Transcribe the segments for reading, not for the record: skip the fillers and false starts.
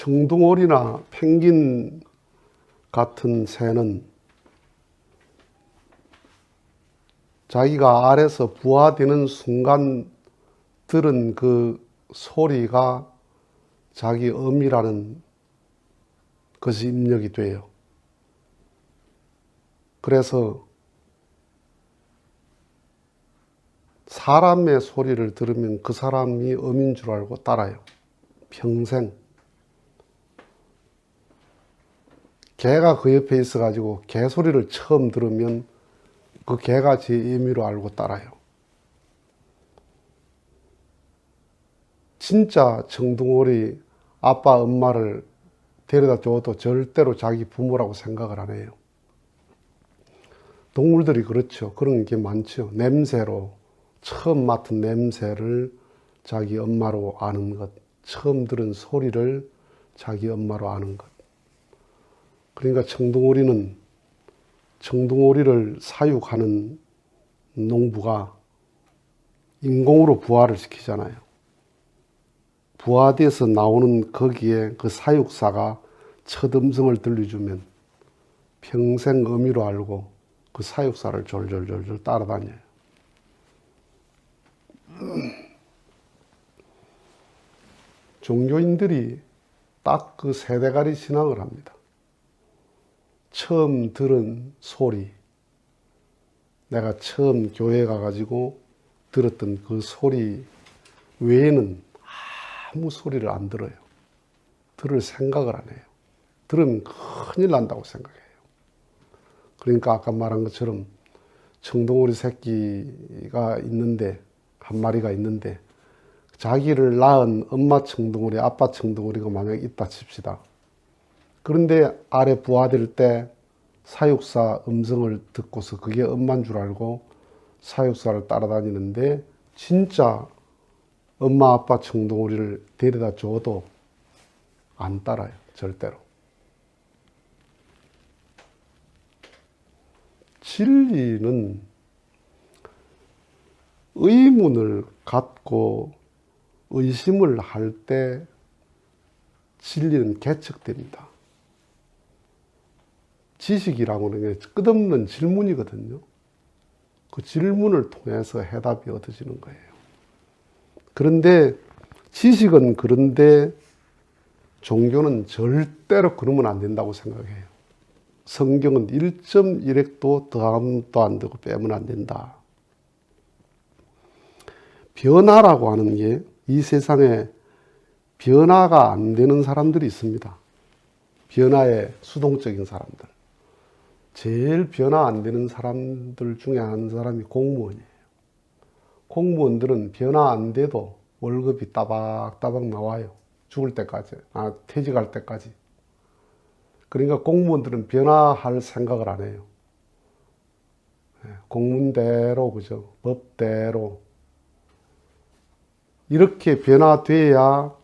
청둥오리나 펭귄 같은 새는 자기가 알에서 부화되는 순간 들은 그 소리가 자기 음이라는 것이 입력이 돼요. 그래서 사람의 소리를 들으면 그 사람이 음인 줄 알고 따라요. 평생. 개가 그 옆에 있어가지고 개 소리를 처음 들으면 그 개가 제 임의로 알고 따라요. 진짜 청둥오리 아빠 엄마를 데려다 줘도 절대로 자기 부모라고 생각을 안 해요. 동물들이 그렇죠. 그런 게 많죠. 냄새로, 처음 맡은 냄새를 자기 엄마로 아는 것, 처음 들은 소리를 자기 엄마로 아는 것. 그러니까 청둥오리를 사육하는 농부가 인공으로 부화를 시키잖아요. 부화돼서 나오는 거기에 그 사육사가 첫 음성을 들려주면 평생 의미로 알고 그 사육사를 졸졸졸졸 따라다녀요. 종교인들이 딱 그 세대가리 신앙을 합니다. 처음 들은 소리, 내가 처음 교회 가가지고 들었던 그 소리 외에는 아무 소리를 안 들어요. 들을 생각을 안 해요. 들으면 큰일 난다고 생각해요. 그러니까 아까 말한 것처럼 청둥오리 새끼가 있는데, 한 마리가 있는데, 자기를 낳은 엄마 청둥오리, 아빠 청둥오리가 만약에 있다 칩시다. 그런데 알에 부화될 때 사육사 음성을 듣고서 그게 엄마인 줄 알고 사육사를 따라다니는데, 진짜 엄마 아빠 청둥오리를 데려다 줘도 안 따라요. 절대로. 진리는 의문을 갖고 의심을 할 때 진리는 개척됩니다. 지식이라고 하는 게 끝없는 질문이거든요. 그 질문을 통해서 해답이 얻어지는 거예요. 그런데 지식은 그런데 종교는 절대로 그러면 안 된다고 생각해요. 성경은 1.1핵도 더함도 안 되고 빼면 안 된다. 변화라고 하는 게 이 세상에 변화가 안 되는 사람들이 있습니다. 변화에 수동적인 사람들. 제일 변화 안 되는 사람들 중에 한 사람이 공무원이에요. 공무원들은 변화 안 돼도 월급이 따박따박 나와요. 죽을 때까지, 퇴직할 때까지. 그러니까 공무원들은 변화할 생각을 안 해요. 공문대로, 그죠? 법대로. 이렇게 변화돼야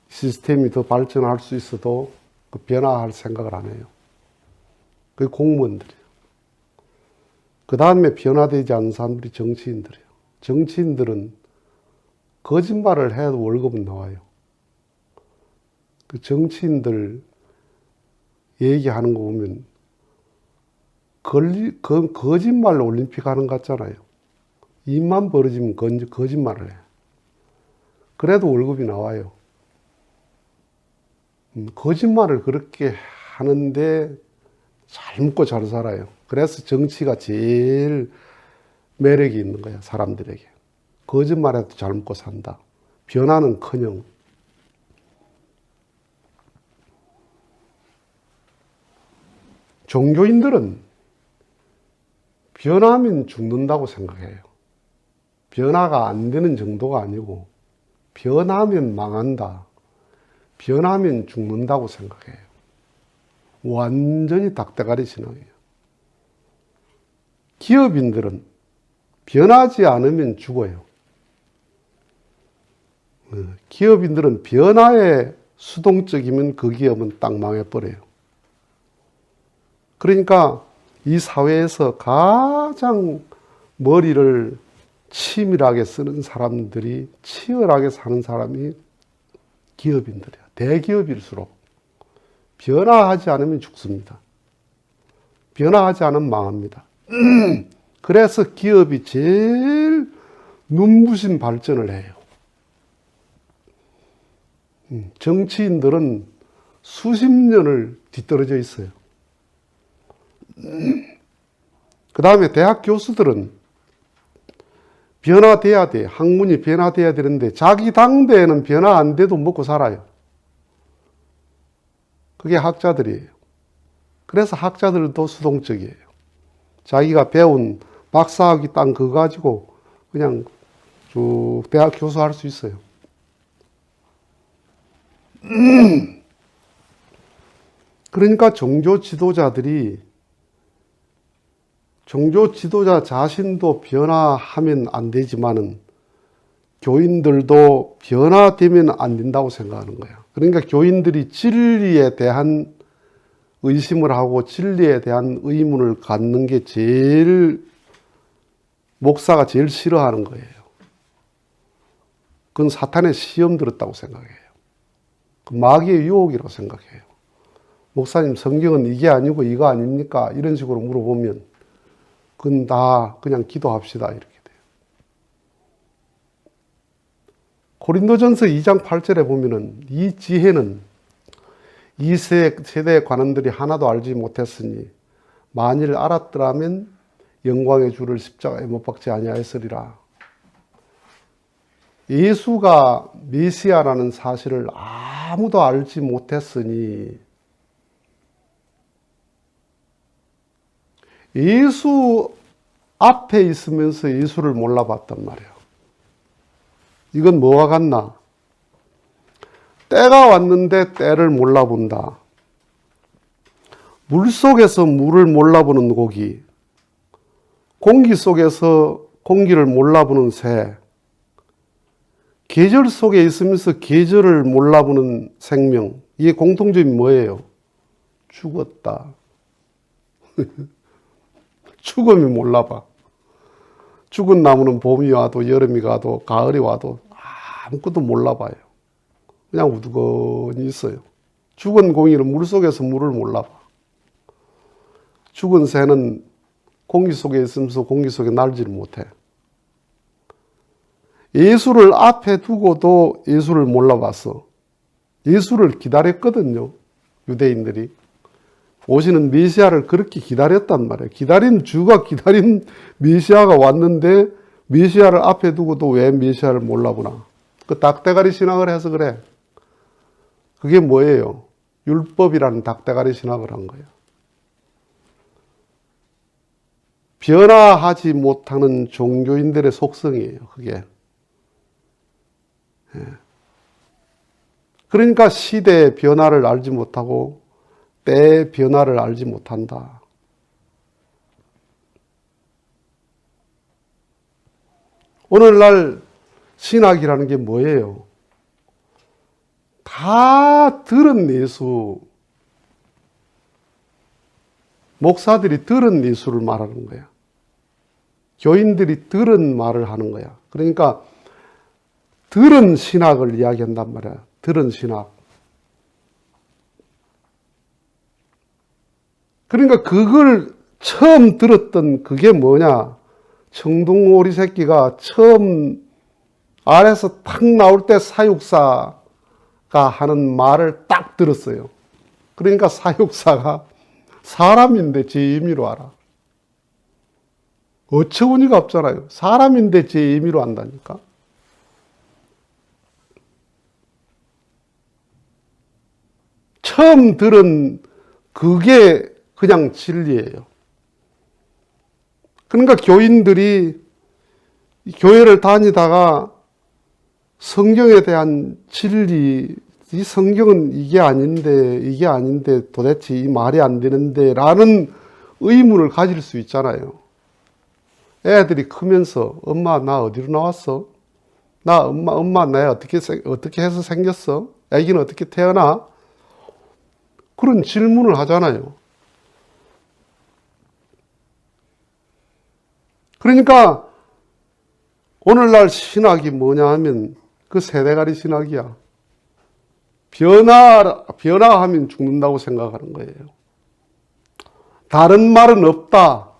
시스템이 더 발전할 수 있어도 그 변화할 생각을 안 해요. 그게 공무원들이에요. 그 다음에 변화되지 않는 사람들이 정치인들이에요. 정치인들은 거짓말을 해도 월급은 나와요. 그 정치인들 얘기하는 거 보면 거짓말로 올림픽 하는 것 같잖아요. 입만 벌어지면 거짓말을 해. 그래도 월급이 나와요. 거짓말을 그렇게 하는데 잘 먹고 잘 살아요. 그래서 정치가 제일 매력이 있는 거야, 사람들에게. 거짓말해도 잘 먹고 산다. 변화는커녕. 종교인들은 변하면 죽는다고 생각해요. 변화가 안 되는 정도가 아니고 변하면 망한다. 변하면 죽는다고 생각해요. 완전히 닭대가리 신앙이에요. 기업인들은 변하지 않으면 죽어요. 기업인들은 변화에 수동적이면 그 기업은 딱 망해버려요. 그러니까 이 사회에서 가장 머리를 치밀하게 쓰는 사람들이, 치열하게 사는 사람이 기업인들이야. 대기업일수록. 변화하지 않으면 죽습니다. 변화하지 않으면 망합니다. 그래서 기업이 제일 눈부신 발전을 해요. 정치인들은 수십 년을 뒤떨어져 있어요. 그 다음에 대학 교수들은 변화돼야 돼. 학문이 변화돼야 되는데 자기 당대에는 변화 안 돼도 먹고 살아요. 그게 학자들이에요. 그래서 학자들도 수동적이에요. 자기가 배운 박사학위 땅 그거 가지고 그냥 쭉 대학 교수할 수 있어요. 그러니까 종교 지도자 자신도 변화하면 안 되지만은 교인들도 변화되면 안 된다고 생각하는 거야. 그러니까 교인들이 진리에 대한 의심을 하고 진리에 대한 의문을 갖는 게 목사가 제일 싫어하는 거예요. 그건 사탄의 시험 들었다고 생각해요. 그 마귀의 유혹이라고 생각해요. 목사님, 성경은 이게 아니고 이거 아닙니까? 이런 식으로 물어보면 그건 다 그냥 기도합시다 이렇게 돼요. 고린도전서 2장 8절에 보면은 이 지혜는 이 세대의 관원들이 하나도 알지 못했으니 만일 알았더라면 영광의 주를 십자가에 못 박지 아니하였으리라. 예수가 메시아라는 사실을 아무도 알지 못했으니 예수 앞에 있으면서 예수를 몰라봤단 말이에요. 이건 뭐와 같나? 때가 왔는데 때를 몰라본다. 물 속에서 물을 몰라보는 고기, 공기 속에서 공기를 몰라보는 새, 계절 속에 있으면서 계절을 몰라보는 생명. 이게 공통점이 뭐예요? 죽었다. 죽음이 몰라봐. 죽은 나무는 봄이 와도 여름이 가도 가을이 와도 아무것도 몰라봐요. 그냥 우두커니 있어요. 죽은 공이는 물속에서 물을 몰라봐. 죽은 새는 공기 속에 있으면서 공기 속에 날지를 못해. 예수를 앞에 두고도 예수를 몰라봤어. 예수를 기다렸거든요. 유대인들이. 오시는 메시아를 그렇게 기다렸단 말이에요. 기다린 주가 기다린 메시아가 왔는데 메시아를 앞에 두고도 왜 메시아를 몰라보나. 그 닭대가리 신앙을 해서 그래. 그게 뭐예요? 율법이라는 닭대가리 신학을 한 거예요. 변화하지 못하는 종교인들의 속성이에요. 그게. 그러니까 시대의 변화를 알지 못하고 때의 변화를 알지 못한다. 오늘날 신학이라는 게 뭐예요? 다 들은 예수, 목사들이 들은 예수를 말하는 거야. 교인들이 들은 말을 하는 거야. 그러니까 들은 신학을 이야기한단 말이야. 들은 신학. 그러니까 그걸 처음 들었던 그게 뭐냐? 청둥오리 새끼가 처음 알에서 탁 나올 때 사육사가 하는 말을 딱 들었어요. 그러니까 사육사가 사람인데 제 임의로 알아. 어처구니가 없잖아요. 사람인데 제 임의로 안다니까. 처음 들은 그게 그냥 진리예요. 그러니까 교인들이 교회를 다니다가 성경에 대한 진리, 이 성경은 이게 아닌데 도대체 이 말이 안 되는데 라는 의문을 가질 수 있잖아요. 애들이 크면서 엄마 나 어디로 나왔어? 나 엄마 나 어떻게 해서 생겼어? 애기는 어떻게 태어나? 그런 질문을 하잖아요. 그러니까 오늘날 신학이 뭐냐 하면 그 세대가리 신학이야. 변화하면 죽는다고 생각하는 거예요. 다른 말은 없다.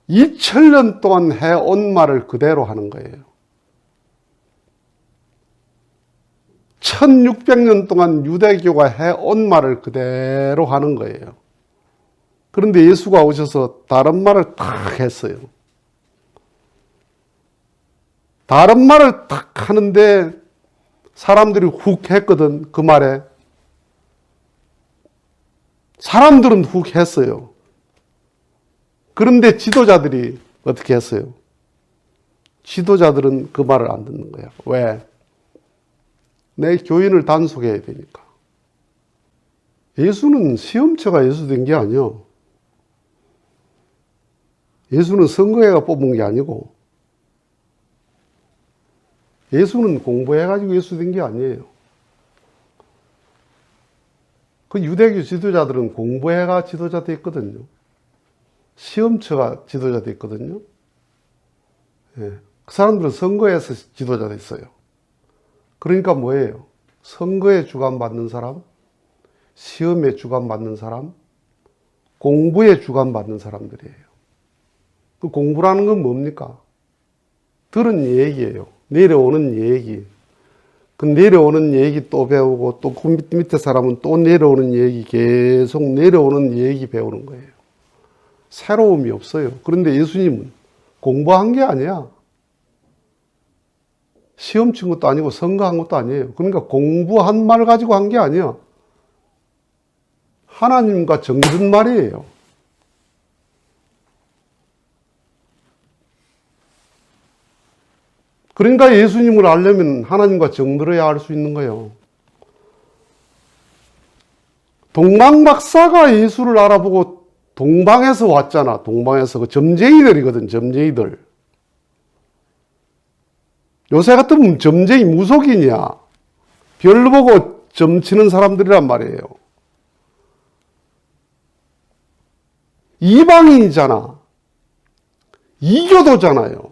2000년 동안 해온 말을 그대로 하는 거예요. 1600년 동안 유대교가 해온 말을 그대로 하는 거예요. 그런데 예수가 오셔서 다른 말을 탁 했어요. 다른 말을 탁 하는데 사람들이 훅 했거든, 그 말에. 사람들은 훅 했어요. 그런데 지도자들이 어떻게 했어요? 지도자들은 그 말을 안 듣는 거야. 왜? 내 교인을 단속해야 되니까. 예수는 시험처가 예수 된 게 아니요. 예수는 선거회가 뽑은 게 아니고, 예수는 공부해가지고 예수 된 게 아니에요. 그 유대교 지도자들은 공부해가 지도자 됐거든요. 시험처가 지도자 됐거든요. 예. 그 사람들은 선거에서 지도자 됐어요. 그러니까 뭐예요? 선거에 주관받는 사람, 시험에 주관받는 사람, 공부에 주관받는 사람들이에요. 그 공부라는 건 뭡니까? 들은 얘기예요. 내려오는 얘기. 그 내려오는 얘기 또 배우고, 또 그 밑에 사람은 또 내려오는 얘기, 계속 내려오는 얘기 배우는 거예요. 새로움이 없어요. 그런데 예수님은 공부한 게 아니야. 시험 친 것도 아니고 선거한 것도 아니에요. 그러니까 공부한 말 가지고 한 게 아니야. 하나님과 정든 말이에요. 그러니까 예수님을 알려면 하나님과 정들어야 알 수 있는 거예요. 동방박사가 예수를 알아보고 동방에서 왔잖아. 동방에서. 그 점쟁이들이거든, 점쟁이들. 요새 같으면 점쟁이 무속인이야. 별 보고 점치는 사람들이란 말이에요. 이방인이잖아. 이교도잖아요.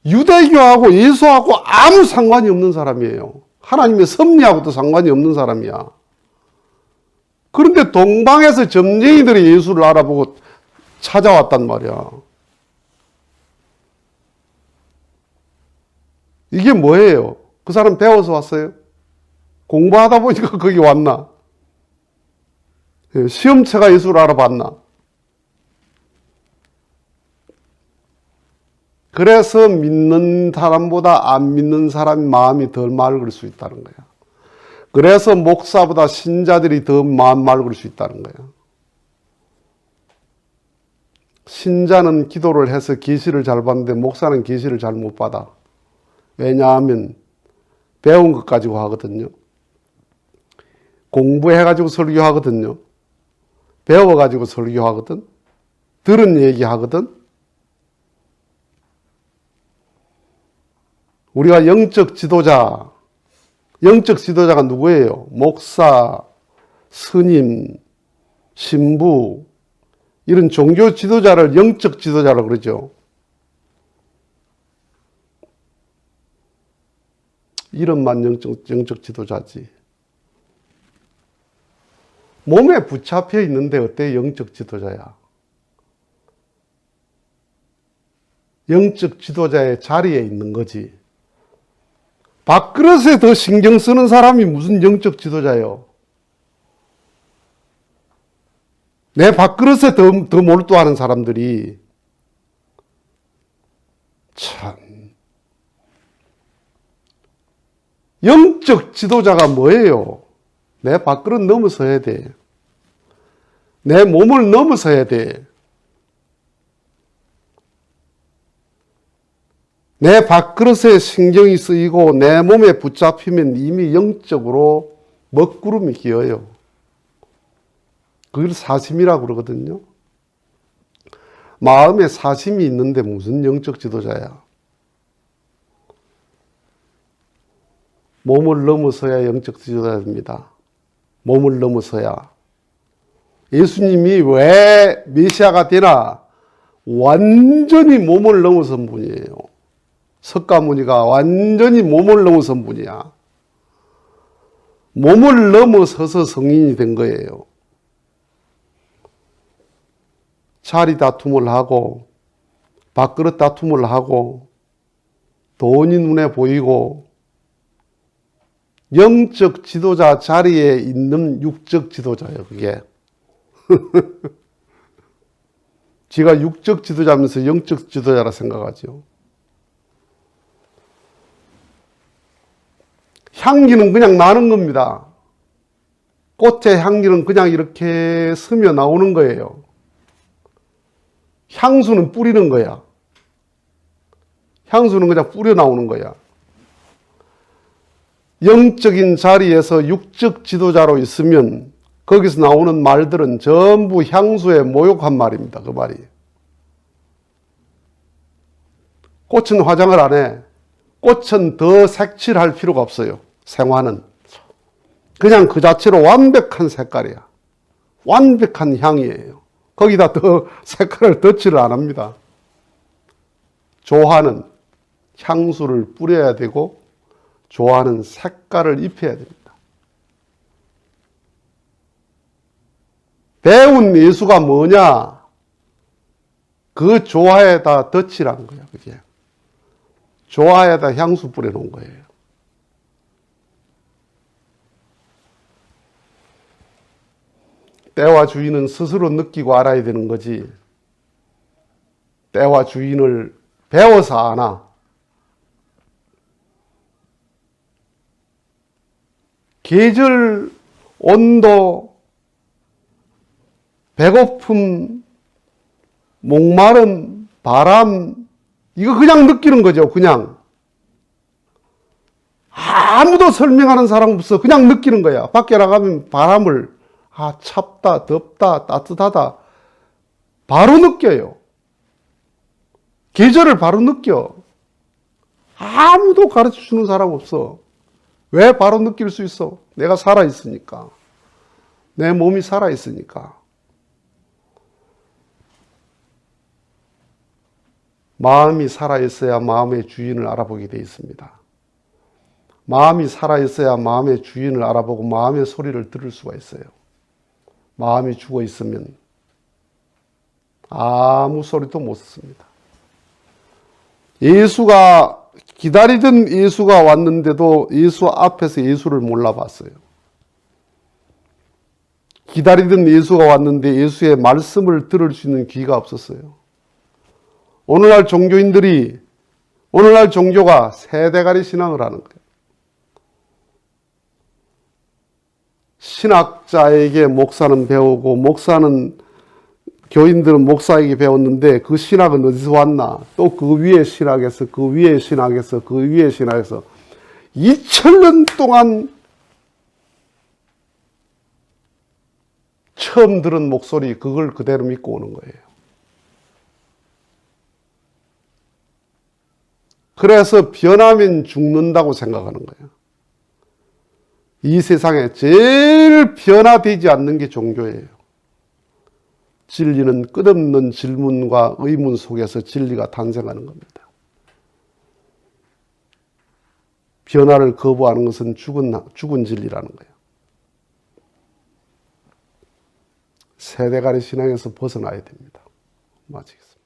유대교하고 예수하고 아무 상관이 없는 사람이에요. 하나님의 섭리하고도 상관이 없는 사람이야. 그런데 동방에서 점쟁이들이 예수를 알아보고 찾아왔단 말이야. 이게 뭐예요? 그 사람 배워서 왔어요? 공부하다 보니까 거기 왔나? 시험체가 예수를 알아봤나? 그래서 믿는 사람보다 안 믿는 사람의 마음이 덜 맑을 수 있다는 거야. 그래서 목사보다 신자들이 더 마음 맑을 수 있다는 거야. 신자는 기도를 해서 계시를 잘 받는데 목사는 계시를 잘 못 받아. 왜냐하면 배운 것 가지고 하거든요. 공부해가지고 설교하거든요. 배워가지고 설교하거든. 들은 얘기 하거든. 우리가 영적 지도자가 누구예요? 목사, 스님, 신부, 이런 종교 지도자를 영적 지도자라고 그러죠. 이름만 영적 지도자지. 몸에 붙잡혀 있는데 어때 영적 지도자야? 영적 지도자의 자리에 있는 거지. 밥그릇에 더 신경 쓰는 사람이 무슨 영적 지도자예요? 내 밥그릇에 더 몰두하는 사람들이 참. 영적 지도자가 뭐예요? 내 밥그릇 넘어서야 돼. 내 몸을 넘어서야 돼. 내 밥그릇에 신경이 쓰이고 내 몸에 붙잡히면 이미 영적으로 먹구름이 끼어요. 그걸 사심이라고 그러거든요. 마음에 사심이 있는데 무슨 영적 지도자야. 몸을 넘어서야 영적 지도자입니다. 몸을 넘어서야. 예수님이 왜 메시아가 되나? 완전히 몸을 넘어선 분이에요. 석가모니가 완전히 몸을 넘어선 분이야. 몸을 넘어서서 성인이 된 거예요. 자리 다툼을 하고 밥그릇 다툼을 하고 돈이 눈에 보이고 영적 지도자 자리에 있는 육적 지도자예요, 그게. 지가 육적 지도자면서 영적 지도자라 생각하죠. 향기는 그냥 나는 겁니다. 꽃의 향기는 그냥 이렇게 스며 나오는 거예요. 향수는 뿌리는 거야. 향수는 그냥 뿌려 나오는 거야. 영적인 자리에서 육적 지도자로 있으면 거기서 나오는 말들은 전부 향수에 모욕한 말입니다. 그 말이. 꽃은 화장을 안 해. 꽃은 더 색칠할 필요가 없어요. 생화는. 그냥 그 자체로 완벽한 색깔이야. 완벽한 향이에요. 거기다 더 색깔을 덧칠을 안 합니다. 조화는 향수를 뿌려야 되고 좋아하는 색깔을 입혀야 됩니다. 배운 예수가 뭐냐? 그 조화에다 덧칠한 거야, 그게. 조화에다 향수 뿌려놓은 거예요. 때와 주인은 스스로 느끼고 알아야 되는 거지. 때와 주인을 배워서 아나. 계절, 온도, 배고픔, 목마름, 바람, 이거 그냥 느끼는 거죠, 그냥. 아무도 설명하는 사람 없어. 그냥 느끼는 거야. 밖에 나가면 바람을, 찹다, 덥다, 따뜻하다. 바로 느껴요. 계절을 바로 느껴. 아무도 가르쳐 주는 사람 없어. 왜 바로 느낄 수 있어? 내가 살아있으니까. 내 몸이 살아있으니까. 마음이 살아있어야 마음의 주인을 알아보게 돼 있습니다. 마음이 살아있어야 마음의 주인을 알아보고 마음의 소리를 들을 수가 있어요. 마음이 죽어 있으면 아무 소리도 못 듣습니다. 예수가 기다리던 예수가 왔는데도 예수 앞에서 예수를 몰라봤어요. 기다리던 예수가 왔는데 예수의 말씀을 들을 수 있는 귀가 없었어요. 오늘날 종교인들이, 오늘날 종교가 세대가리 신앙을 하는 거예요. 신학자에게 목사는 배우고, 교인들은 목사에게 배웠는데 그 신학은 어디서 왔나? 또 그 위에 신학에서, 그 위에 신학에서, 그 위에 신학에서 2000년 동안 처음 들은 목소리, 그걸 그대로 믿고 오는 거예요. 그래서 변하면 죽는다고 생각하는 거예요. 이 세상에 제일 변화되지 않는 게 종교예요. 진리는 끝없는 질문과 의문 속에서 진리가 탄생하는 겁니다. 변화를 거부하는 것은 죽은 진리라는 거예요. 세대가리 신앙에서 벗어나야 됩니다. 마치겠습니다.